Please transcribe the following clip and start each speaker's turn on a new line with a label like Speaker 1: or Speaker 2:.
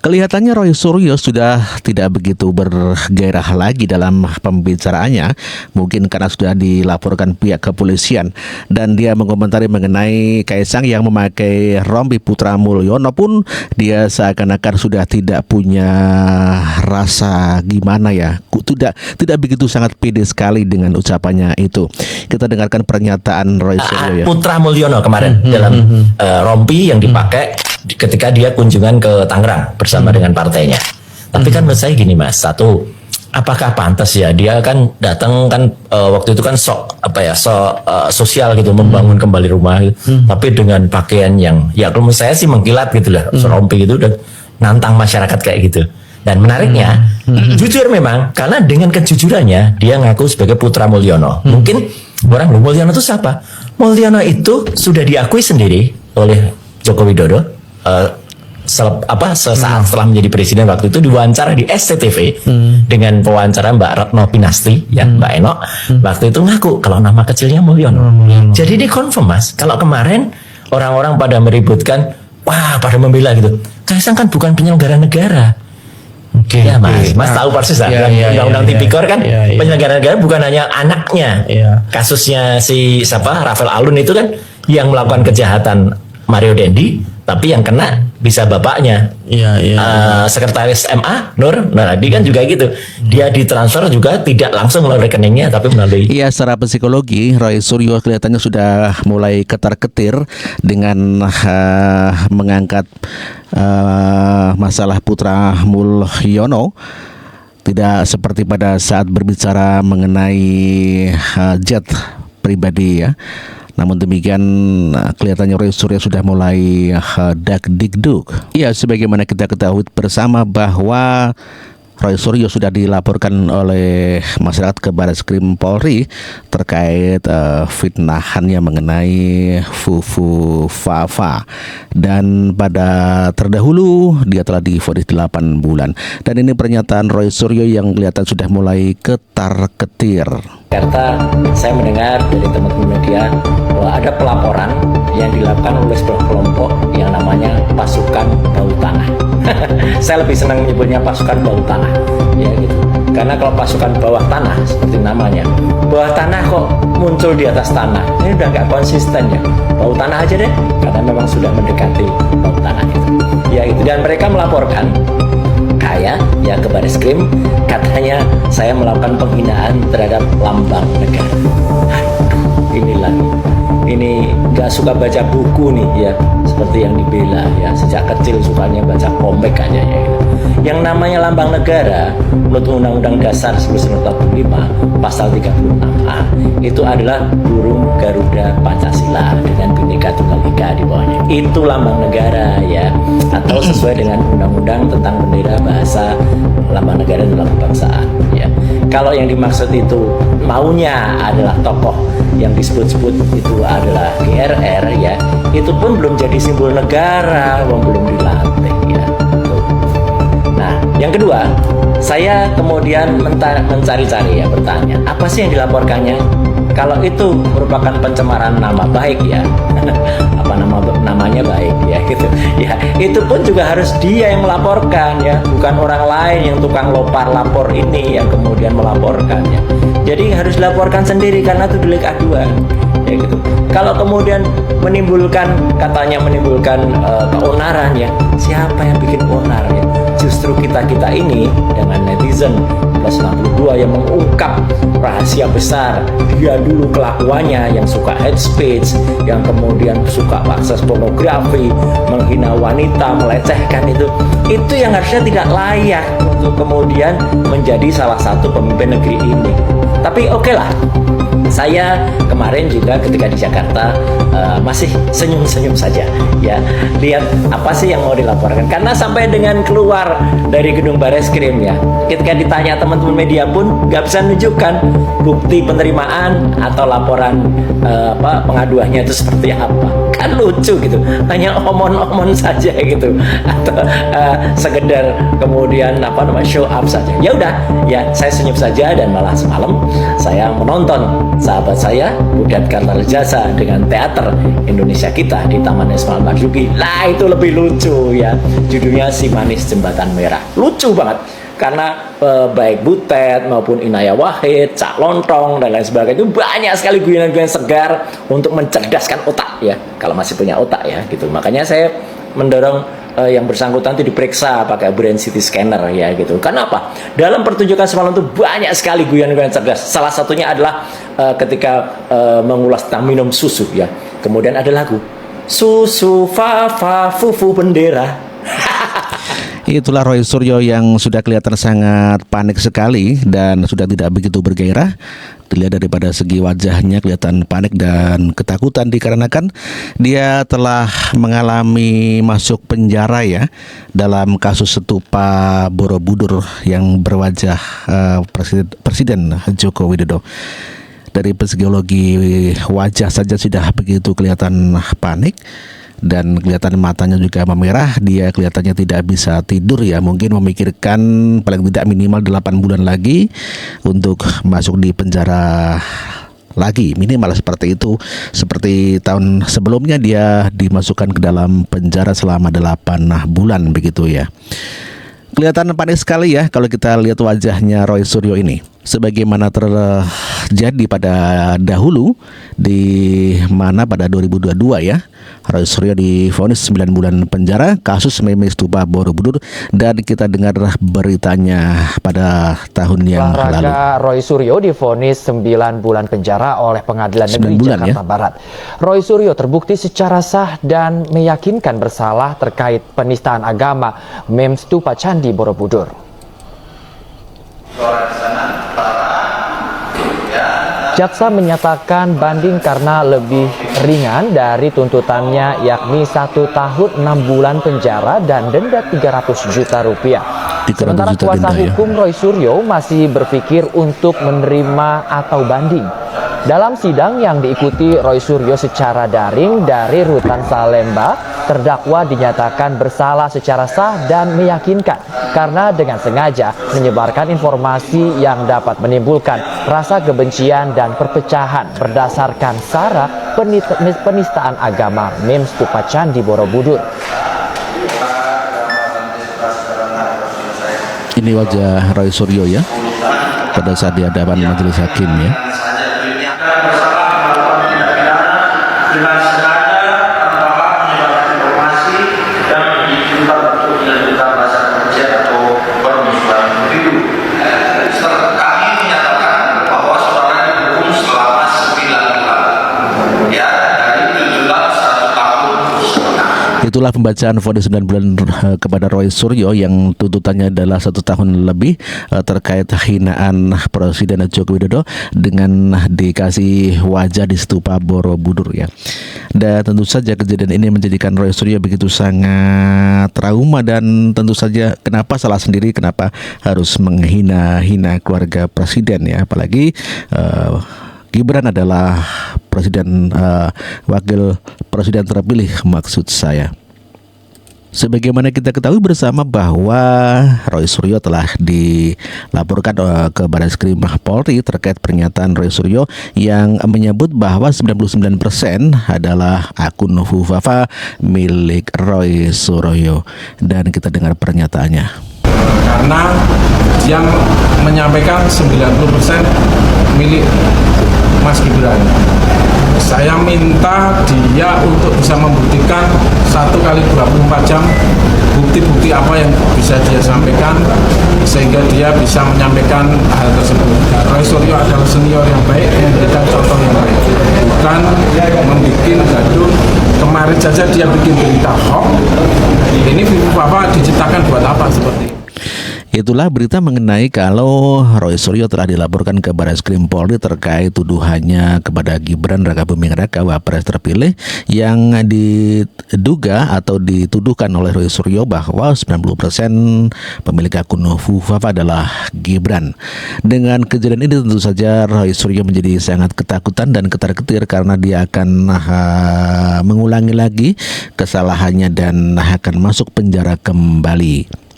Speaker 1: Kelihatannya Roy Suryo sudah tidak begitu bergairah lagi dalam pembicaraannya, mungkin karena sudah dilaporkan pihak kepolisian, dan dia mengomentari mengenai Kaisang yang memakai rompi Putra Mulyono pun dia seakan-akan sudah tidak punya rasa gimana ya, tidak begitu sangat pede sekali dengan ucapannya itu. Kita dengarkan pernyataan Roy Suryo ya.
Speaker 2: Putra Mulyono kemarin dalam rompi yang dipakai ketika dia kunjungan ke Tangerang bersama dengan partainya. Tapi kan menurut saya gini Mas, satu, apakah pantas ya dia kan datang kan waktu itu kan sosial gitu, membangun kembali rumah gitu. Tapi dengan pakaian yang ya kalau menurut saya sih mengkilat gitu lah, rompi gitu dan nantang masyarakat kayak gitu. Dan menariknya, jujur memang, karena dengan kejujurannya dia ngaku sebagai Putra Mulyono. Mungkin orang Mulyono itu siapa? Mulyono itu sudah diakui sendiri oleh Joko Widodo sesaat setelah menjadi presiden, waktu itu diwawancara di SCTV dengan pewawancara Mbak Retno Pinasti ya, Mbak Enok. Waktu itu ngaku kalau nama kecilnya Mulyono. Jadi dia confirm Mas, kalau kemarin orang-orang pada meributkan, wah pada membela gitu, Kaisang kan bukan penyelenggara negara. Ya Mas tahu persis lah, undang-undang tipikor kan penyelenggara negara bukan hanya anaknya. Kasusnya si Rafael Alun itu kan yang melakukan kejahatan Mario Dendi, tapi yang kena bisa bapaknya. Sekretaris MA Nur Naradi kan juga gitu. Dia ditransfer juga tidak langsung melalui rekeningnya, tapi melalui.
Speaker 1: Iya, secara psikologi Roy Suryo kelihatannya sudah mulai ketar-ketir dengan mengangkat masalah Putra Mulyono. Tidak seperti pada saat berbicara mengenai jet pribadi ya. Namun demikian kelihatannya Roy Suryo sudah mulai dak-dikduk. Ya, sebagaimana kita ketahui bersama bahwa Roy Suryo sudah dilaporkan oleh masyarakat ke Barreskrim Polri terkait fitnahannya mengenai Fufu Fafa, dan pada terdahulu dia telah divonis 8 bulan. Dan ini pernyataan Roy Suryo yang kelihatan sudah mulai ketar-ketir.
Speaker 2: Jakarta, saya mendengar dari teman-teman media bahwa ada pelaporan yang dilakukan oleh sebuah kelompok yang namanya pasukan bau tanah. Saya lebih senang menyebutnya pasukan bau tanah, ya gitu. Karena kalau pasukan bawah tanah seperti namanya, bawah tanah kok muncul di atas tanah, ini udah nggak konsisten ya. Bau tanah aja deh, karena memang sudah mendekati bau tanah itu. Ya itu, dan mereka melaporkan ya ke Barreskrim, katanya saya melakukan penghinaan terhadap lambang negara. Ini nggak suka baca buku nih ya, seperti yang dibela ya, sejak kecil sukanya baca komik aja ya. Yang namanya lambang negara menurut Undang-Undang Dasar 1945 pasal 36A itu adalah burung Garuda Pancasila dengan Bhinneka Tunggal Ika di bawahnya. Itu lambang negara ya, atau sesuai dengan undang-undang tentang bendera, bahasa, lambang negara dalam kebangsaan ya. Kalau yang dimaksud itu maunya adalah tokoh yang disebut-sebut itu adalah GRR ya, itu pun belum jadi simbol negara, belum dilantik ya. Nah, yang kedua, saya kemudian mencari-cari ya, bertanya, apa sih yang dilaporkannya? Kalau itu merupakan pencemaran nama baik ya, apa namanya baik ya gitu. Ya, itu pun juga harus dia yang melaporkan ya, bukan orang lain yang tukang lapor ini yang kemudian melaporkan ya. Jadi harus dilaporkan sendiri karena itu delik aduan ya gitu. Kalau kemudian katanya menimbulkan keonaran ya, siapa yang bikin onar ya? Justru kita ini dengan netizen plus 62 yang mengungkap rahasia besar dia dulu kelakuannya yang suka hate speech, yang kemudian suka akses pornografi, menghina wanita, melecehkan, itu yang harusnya tidak layak untuk kemudian menjadi salah satu pemimpin negeri ini. Tapi oke lah, saya kemarin juga ketika di Jakarta masih senyum-senyum saja ya, lihat apa sih yang mau dilaporkan, karena sampai dengan keluar keluar dari gedung Bareskrim ya. Ketika ditanya teman-teman media pun nggak bisa menunjukkan bukti penerimaan atau laporan pengaduannya itu seperti apa. Kan lucu gitu, hanya omon-omon saja gitu, atau sekedar kemudian show up saja. Ya udah, ya saya senyum saja, dan malah semalam saya menonton sahabat saya Budat Kartarejasa dengan teater Indonesia Kita di Taman Ismail Marzuki. Lah itu lebih lucu ya, judulnya Si Manis Jembatan Merah. Lucu banget karena baik Butet maupun Inaya Wahid, Cak Lontong dan lain sebagainya itu banyak sekali guyonan-guyonan segar untuk mencerdaskan otak ya, kalau masih punya otak ya gitu. Makanya saya mendorong yang bersangkutan itu diperiksa pakai brain CT scanner ya gitu. Kenapa? Dalam pertunjukan semalam itu banyak sekali guyonan-guyonan cerdas. Salah satunya adalah ketika mengulas tentang minum susu ya. Kemudian ada lagu Susu Fafa Fufu Bendera.
Speaker 1: Itulah Roy Suryo yang sudah kelihatan sangat panik sekali dan sudah tidak begitu bergairah. Dilihat daripada segi wajahnya kelihatan panik dan ketakutan dikarenakan dia telah mengalami masuk penjara ya dalam kasus Stupa Borobudur yang berwajah Presiden Joko Widodo. Dari psikologi wajah saja sudah begitu kelihatan panik dan kelihatan matanya juga memerah. Dia kelihatannya tidak bisa tidur ya, mungkin memikirkan paling tidak minimal 8 bulan lagi untuk masuk di penjara lagi, minimal seperti itu. Seperti tahun sebelumnya dia dimasukkan ke dalam penjara selama 8 bulan begitu ya. Kelihatan panik sekali ya kalau kita lihat wajahnya Roy Suryo ini. Sebagaimana terjadi pada dahulu di mana pada 2022 ya, Roy Suryo divonis 9 bulan penjara kasus meme Stupa Borobudur, dan kita dengar beritanya pada tahun yang lalu.
Speaker 3: Roy Suryo divonis 9 bulan penjara oleh Pengadilan Negeri Jakarta Barat. Roy Suryo terbukti secara sah dan meyakinkan bersalah terkait penistaan agama meme Stupa Candi Borobudur. Jaksa menyatakan banding karena lebih ringan dari tuntutannya, yakni 1 tahun 6 bulan penjara dan denda 300 juta rupiah. Sementara kuasa hukum Roy Suryo masih berpikir untuk menerima atau banding. Dalam sidang yang diikuti Roy Suryo secara daring dari Rutan Salemba, terdakwa dinyatakan bersalah secara sah dan meyakinkan karena dengan sengaja menyebarkan informasi yang dapat menimbulkan rasa kebencian dan perpecahan berdasarkan sara penistaan agama meme Stupa Candi Borobudur.
Speaker 1: Ini wajah Roy Suryo ya pada saat di hadapan majelis hakim ya.
Speaker 4: Dengan sengaja tanpa menyebarkan informasi dan dituntutan untuk dilanjutkan rasa kebencian atau permusuhan individu. Kami menyatakan bahwa saudara dihukum selama 9 bulan, ya, dari tuntutan 1 tahun setengah.
Speaker 1: Itulah pembacaan vonis 9 bulan kepada Roy Suryo yang tuntutannya adalah 1 tahun lebih terkait hinaan Presiden Joko Widodo dengan dikasih wajah di Stupa Borobudur ya. Dan tentu saja kejadian ini menjadikan Roy Suryo begitu sangat trauma, dan tentu saja kenapa salah sendiri, kenapa harus menghina-hina keluarga presiden ya, apalagi Gibran adalah presiden wakil presiden terpilih maksud saya. Sebagaimana kita ketahui bersama bahwa Roy Suryo telah dilaporkan ke Bareskrim Polri terkait pernyataan Roy Suryo yang menyebut bahwa 99% adalah akun Fufafa milik Roy Suryo, dan kita dengar pernyataannya.
Speaker 5: Karena dia menyampaikan 90% milik Mas Gibran. Saya minta dia untuk bisa membuktikan 1x24 jam bukti-bukti apa yang bisa dia sampaikan sehingga dia bisa menyampaikan hal tersebut. Roy Suryo adalah senior yang baik, memberikan contoh yang baik, bukan membuat gaduh. Kemarin saja dia bikin berita hoax. Ini Bapak diciptakan buat apa seperti ini?
Speaker 1: Itu itulah berita mengenai kalau Roy Suryo telah dilaporkan ke Barreskrim Polri terkait tuduhannya kepada Gibran Rakabuming Raka, Wapres terpilih, yang diduga atau dituduhkan oleh Roy Suryo bahwa 90% pemilik akun Fufafa adalah Gibran. Dengan kejadian ini tentu saja Roy Suryo menjadi sangat ketakutan dan ketar-ketir karena dia akan mengulangi lagi kesalahannya dan akan masuk penjara kembali.